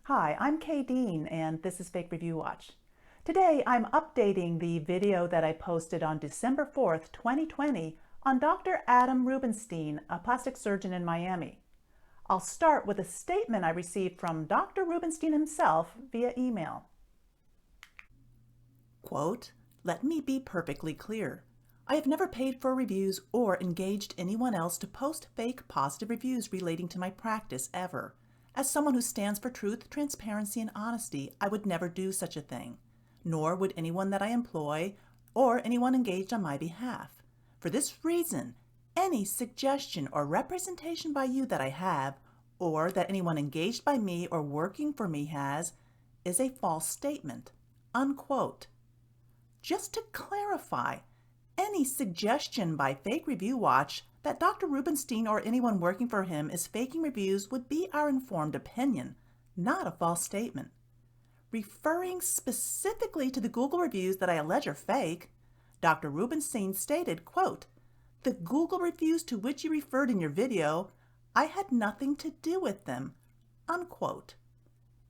Hi, I'm Kay Dean, and this is Fake Review Watch. Today, I'm updating the video that I posted on December 4th, 2020 on Dr. Adam Rubinstein, a plastic surgeon in Miami. I'll start with a statement I received from Dr. Rubinstein himself via email. Quote, "Let me be perfectly clear. I have never paid for reviews or engaged anyone else to post fake positive reviews relating to my practice ever. As someone who stands for truth, transparency, and honesty, I would never do such a thing, nor would anyone that I employ or anyone engaged on my behalf. For this reason, any suggestion or representation by you that I have, or that anyone engaged by me or working for me has, is a false statement." Unquote. Just to clarify, any suggestion by Fake Review Watch that Dr. Rubinstein or anyone working for him is faking reviews would be our informed opinion, not a false statement. Referring specifically to the Google reviews that I allege are fake, Dr. Rubinstein stated, quote, "The Google reviews to which you referred in your video, I had nothing to do with them." Unquote.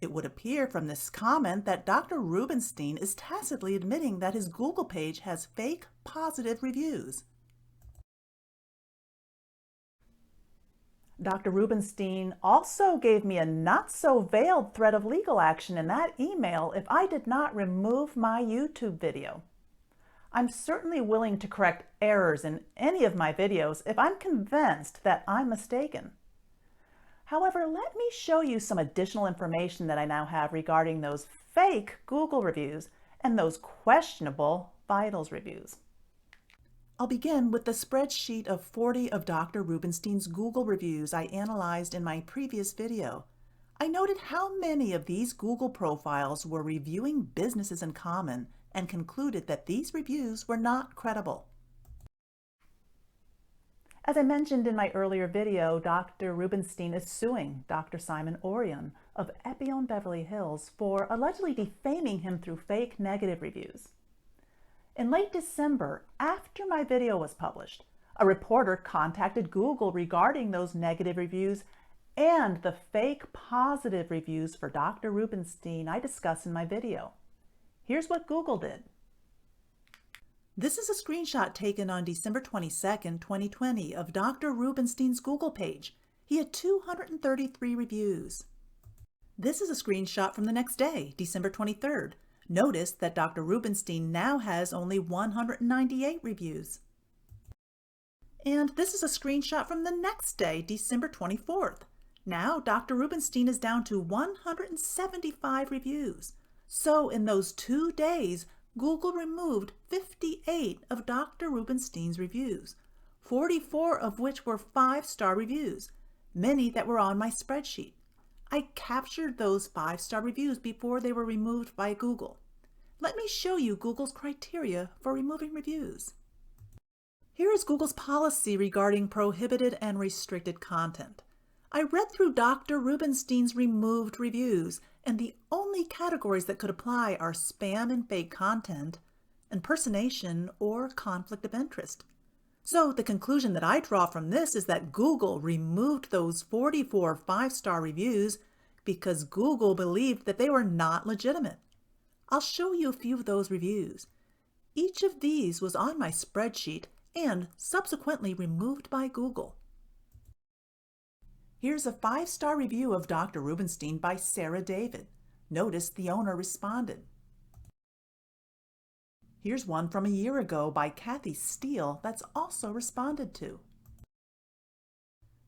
It would appear from this comment that Dr. Rubinstein is tacitly admitting that his Google page has fake positive reviews. Dr. Rubinstein also gave me a not-so-veiled threat of legal action in that email if I did not remove my YouTube video. I'm certainly willing to correct errors in any of my videos if I'm convinced that I'm mistaken. However, let me show you some additional information that I now have regarding those fake Google reviews and those questionable Vitals reviews. I'll begin with the spreadsheet of 40 of Dr. Rubinstein's Google reviews I analyzed in my previous video. I noted how many of these Google profiles were reviewing businesses in common and concluded that these reviews were not credible. As I mentioned in my earlier video, Dr. Rubinstein is suing Dr. Simon Orion of Epione Beverly Hills for allegedly defaming him through fake negative reviews. In late December, after my video was published, a reporter contacted Google regarding those negative reviews and the fake positive reviews for Dr. Rubinstein I discussed in my video. Here's what Google did. This is a screenshot taken on December 22nd, 2020 of Dr. Rubinstein's Google page. He had 233 reviews. This is a screenshot from the next day, December 23rd. Notice that Dr. Rubinstein now has only 198 reviews. And this is a screenshot from the next day, December 24th. Now Dr. Rubinstein is down to 175 reviews. So in those 2 days, Google removed 58 of Dr. Rubinstein's reviews, 44 of which were 5-star reviews, many that were on my spreadsheet. I captured those 5-star reviews before they were removed by Google. Let me show you Google's criteria for removing reviews. Here is Google's policy regarding prohibited and restricted content. I read through Dr. Rubinstein's removed reviews, and the only categories that could apply are spam and fake content, impersonation, or conflict of interest. So the conclusion that I draw from this is that Google removed those 44 5-star reviews because Google believed that they were not legitimate. I'll show you a few of those reviews. Each of these was on my spreadsheet and subsequently removed by Google. Here's a 5-star review of Dr. Rubinstein by Sarah David. Notice the owner responded. Here's one from a year ago by Kathy Steele that's also responded to.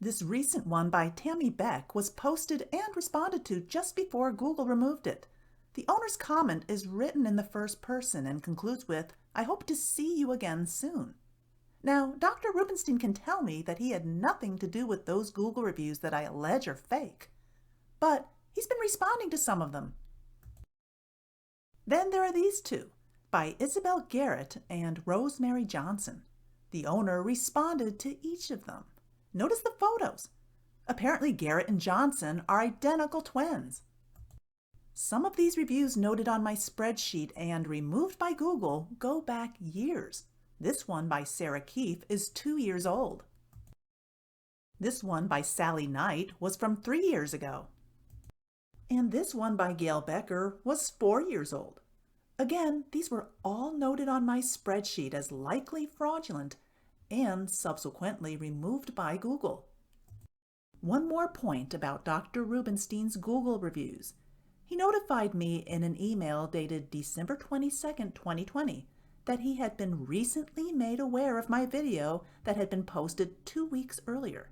This recent one by Tammy Beck was posted and responded to just before Google removed it. The owner's comment is written in the first person and concludes with, "I hope to see you again soon." Now, Dr. Rubinstein can tell me that he had nothing to do with those Google reviews that I allege are fake, but he's been responding to some of them. Then there are these two, by Isabel Garrett and Rosemary Johnson. The owner responded to each of them. Notice the photos. Apparently Garrett and Johnson are identical twins. Some of these reviews noted on my spreadsheet and removed by Google go back years. This one by Sarah Keefe is 2 years old. This one by Sally Knight was from 3 years ago. And this one by Gail Becker was 4 years old. Again, these were all noted on my spreadsheet as likely fraudulent and subsequently removed by Google. One more point about Dr. Rubinstein's Google reviews. He notified me in an email dated December 22, 2020, that he had been recently made aware of my video that had been posted 2 weeks earlier.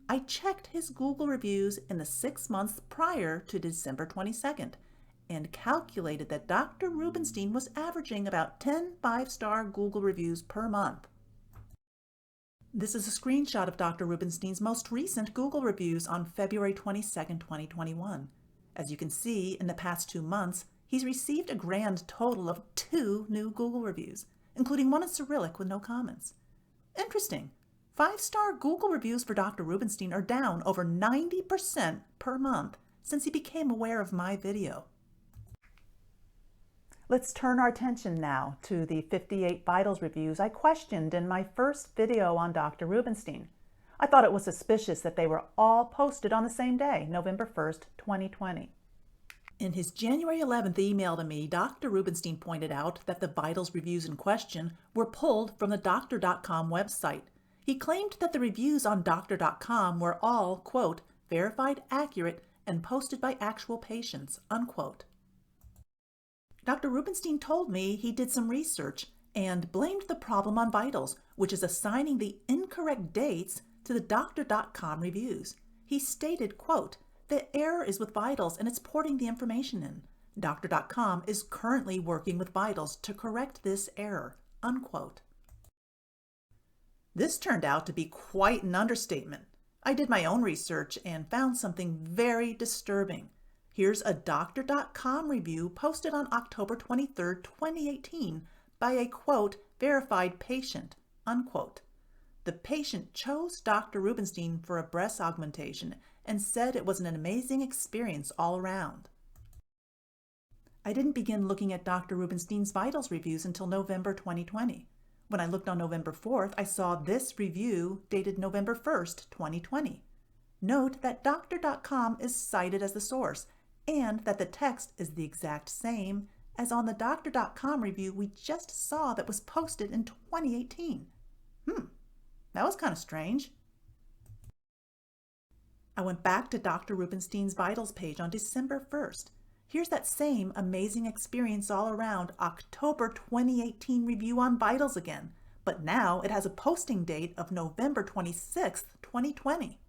I checked his Google reviews in the 6 months prior to December 22nd and calculated that Dr. Rubinstein was averaging about 10 5-star Google reviews per month. This is a screenshot of Dr. Rubinstein's most recent Google reviews on February 22, 2021. As you can see, in the past 2 months, he's received a grand total of 2 new Google reviews, including one in Cyrillic with no comments. Interesting. 5-star Google reviews for Dr. Rubinstein are down over 90% per month since he became aware of my video. Let's turn our attention now to the 58 Vitals reviews I questioned in my first video on Dr. Rubinstein. I thought it was suspicious that they were all posted on the same day, November 1st, 2020. In his January 11th email to me, Dr. Rubinstein pointed out that the Vitals reviews in question were pulled from the Doctor.com website. He claimed that the reviews on Doctor.com were all, quote, verified, accurate, and posted by actual patients, unquote. Dr. Rubinstein told me he did some research and blamed the problem on Vitals, which is assigning the incorrect dates to the Doctor.com reviews. He stated, quote, the error is with Vitals and it's porting the information in. Doctor.com is currently working with Vitals to correct this error, unquote. This turned out to be quite an understatement. I did my own research and found something very disturbing. Here's a Doctor.com review posted on October 23, 2018 by a, quote, verified patient, unquote. The patient chose Dr. Rubinstein for a breast augmentation and said it was an amazing experience all around. I didn't begin looking at Dr. Rubinstein's Vitals reviews until November 2020. When I looked on November 4th, I saw this review dated November 1st, 2020. Note that Doctor.com is cited as the source and that the text is the exact same as on the Doctor.com review we just saw that was posted in 2018. That was kind of strange. I went back to Dr. Rubinstein's Vitals page on December 1st. Here's that same amazing experience all around October 2018 review on Vitals again, but now it has a posting date of November 26th, 2020.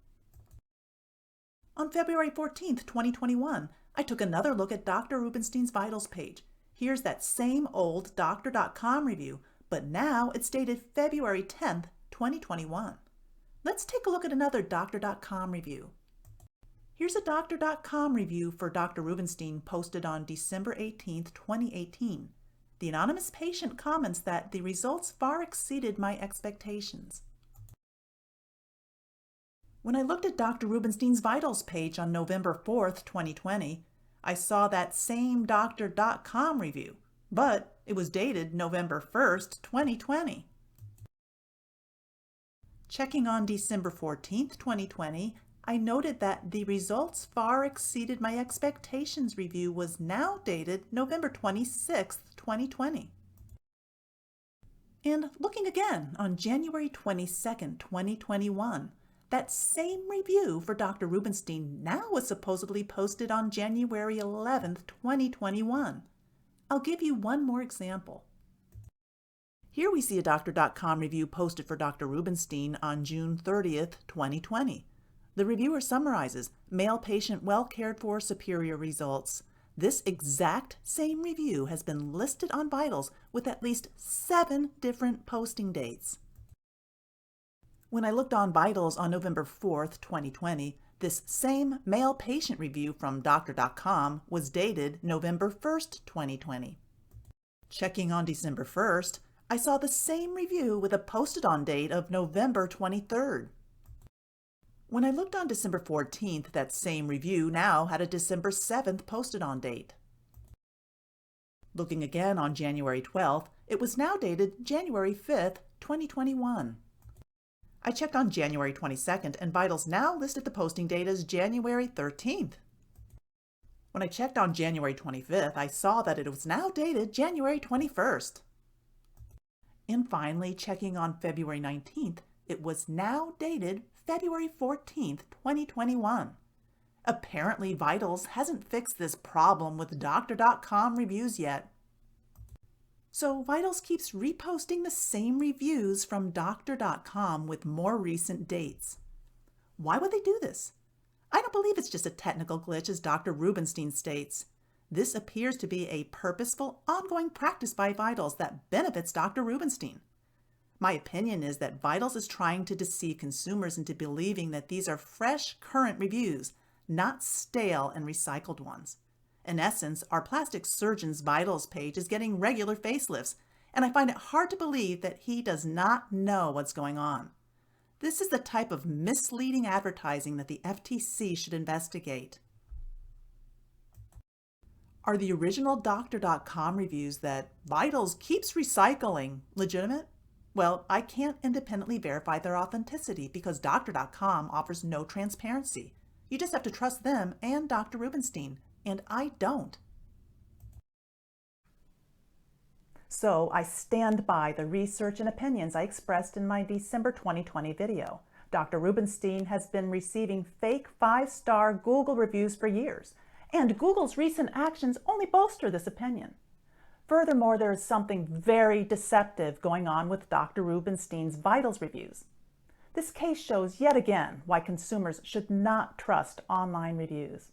On February 14th, 2021, I took another look at Dr. Rubinstein's Vitals page. Here's that same old Doctor.com review, but now it's dated February 10th, 2021. Let's take a look at another Doctor.com review. Here's a Doctor.com review for Dr. Rubinstein posted on December 18th, 2018. The anonymous patient comments that the results far exceeded my expectations. When I looked at Dr. Rubinstein's Vitals page on November 4th, 2020, I saw that same Doctor.com review, but it was dated November 1st, 2020. Checking on December 14th, 2020, I noted that the results far exceeded my expectations review was now dated November 26th, 2020. And looking again on January 22nd, 2021, that same review for Dr. Rubinstein now was supposedly posted on January 11th, 2021. I'll give you one more example. Here we see a Doctor.com review posted for Dr. Rubinstein on June 30th, 2020. The reviewer summarizes, male patient well cared for, superior results. This exact same review has been listed on Vitals with at least 7 different posting dates. When I looked on Vitals on November 4th, 2020, this same male patient review from Doctor.com was dated November 1st, 2020. Checking on December 1st, I saw the same review with a posted on date of November 23rd. When I looked on December 14th, that same review now had a December 7th posted on date. Looking again on January 12th, it was now dated January 5th, 2021. I checked on January 22nd, and Vitals now listed the posting date as January 13th. When I checked on January 25th, I saw that it was now dated January 21st. And finally, checking on February 19th, it was now dated February 14th, 2021. Apparently, Vitals hasn't fixed this problem with Doctor.com reviews yet. So Vitals keeps reposting the same reviews from Doctor.com with more recent dates. Why would they do this? I don't believe it's just a technical glitch, as Dr. Rubinstein states. This appears to be a purposeful, ongoing practice by Vitals that benefits Dr. Rubinstein. My opinion is that Vitals is trying to deceive consumers into believing that these are fresh, current reviews, not stale and recycled ones. In essence, our plastic surgeon's Vitals page is getting regular facelifts, and I find it hard to believe that he does not know what's going on. This is the type of misleading advertising that the FTC should investigate. Are the original Doctor.com reviews that Vitals keeps recycling legitimate? Well, I can't independently verify their authenticity because Doctor.com offers no transparency. You just have to trust them and Dr. Rubinstein, and I don't. So I stand by the research and opinions I expressed in my December 2020 video. Dr. Rubinstein has been receiving fake 5-star Google reviews for years, and Google's recent actions only bolster this opinion. Furthermore, there is something very deceptive going on with Dr. Rubinstein's Vitals reviews. This case shows yet again why consumers should not trust online reviews.